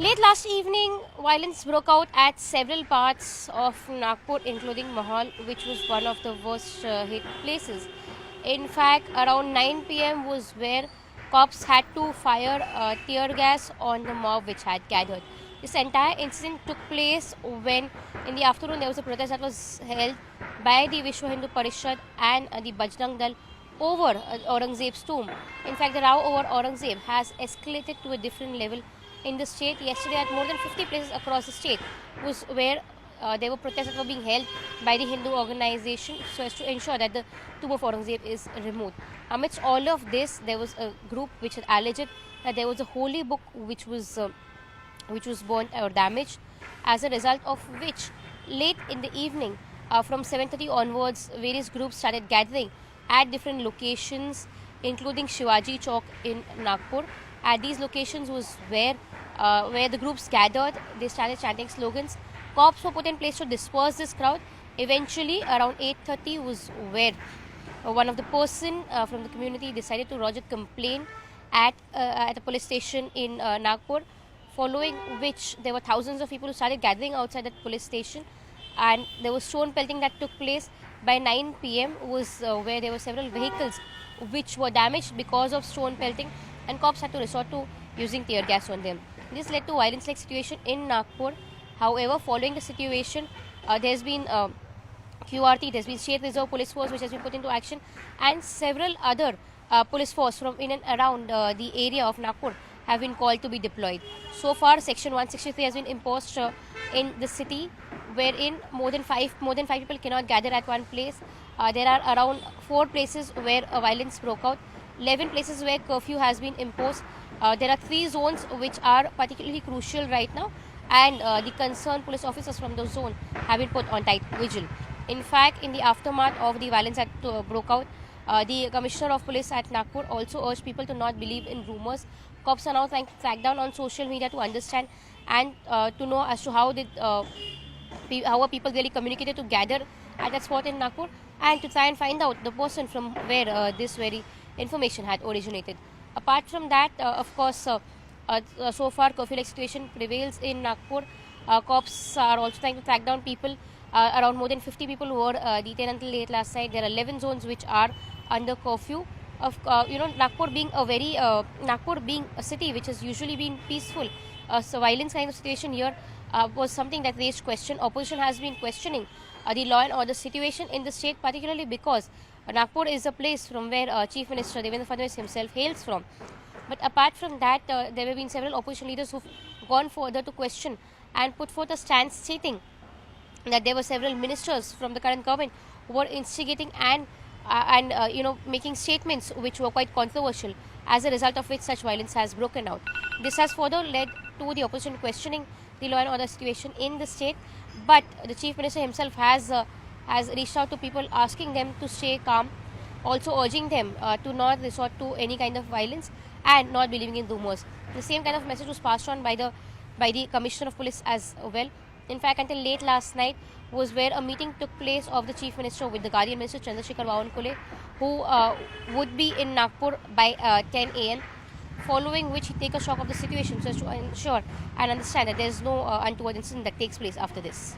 Late last evening, violence broke out at several parts of Nagpur, including Mahal, which was one of the worst hit places. In fact, around 9 p.m. was where cops had to fire tear gas on the mob which had gathered. This entire incident took place when, in the afternoon, there was a protest that was held by the Vishwa Hindu Parishad and the Bajrang Dal over Aurangzeb's tomb. In fact, the row over Aurangzeb has escalated to a different level in the state. Yesterday, at more than 50 places across the state, was where there were protests that were being held by the Hindu organization so as to ensure that the tomb of Aurangzeb is removed. Amidst all of this, there was a group which had alleged that there was a holy book which was burnt or damaged, as a result of which, late in the evening, from 7:30 onwards, various groups started gathering at different locations, including Shivaji Chowk in Nagpur. At these locations was where the groups gathered. They started chanting slogans. Cops were put in place to disperse this crowd. Eventually, around 8:30 was where one of the person from the community decided to lodge a complaint at a police station in Nagpur, following which there were thousands of people who started gathering outside that police station, and there was stone pelting that took place. By 9 p.m. was where there were several vehicles which were damaged because of stone pelting, and cops had to resort to using tear gas on them. This led to violence-like situation in Nagpur. However, following the situation, there's been QRT, there's been State Reserve Police Force which has been put into action, and several other police force from in and around the area of Nagpur have been called to be deployed. So far, Section 163 has been imposed in the city, wherein more than five people cannot gather at one place. There are around 4 places where violence broke out, 11 places where curfew has been imposed. There are 3 zones which are particularly crucial right now, and the concerned police officers from those zones have been put on tight vigil. In fact, in the aftermath of the violence that broke out, the Commissioner of Police at Nagpur also urged people to not believe in rumors. Cops are now trying to track down on social media to understand and to know as to how are people really communicated to gather at that spot in Nagpur, and to try and find out the person from where this very information had originated. Apart from that, of course, so far curfew-like situation prevails in Nagpur. Cops are also trying to track down people. Around more than 50 people were detained until late last night. There are 11 zones which are under curfew. Nagpur being a city which has usually been peaceful, so violence kind of situation here was something that raised question. Opposition has been questioning the law and order situation in the state, particularly because Nagpur is a place from where Chief Minister Devendra Fadnavis himself hails from. But apart from that, there have been several opposition leaders who've gone further to question and put forth a stance stating that there were several ministers from the current government who were instigating and making statements which were quite controversial, as a result of which such violence has broken out. This has further led to the opposition questioning the law and order situation in the state, but the Chief Minister himself has reached out to people, asking them to stay calm, also urging them to not resort to any kind of violence and not believing in rumors. The same kind of message was passed on by the Commissioner of Police as well. In fact, until late last night was where a meeting took place of the Chief Minister with the Guardian Minister Chandrasekhar Bawankule, who would be in Nagpur by 10 a.m., following which he take a shock of the situation so as to ensure and understand that there is no untoward incident that takes place after this.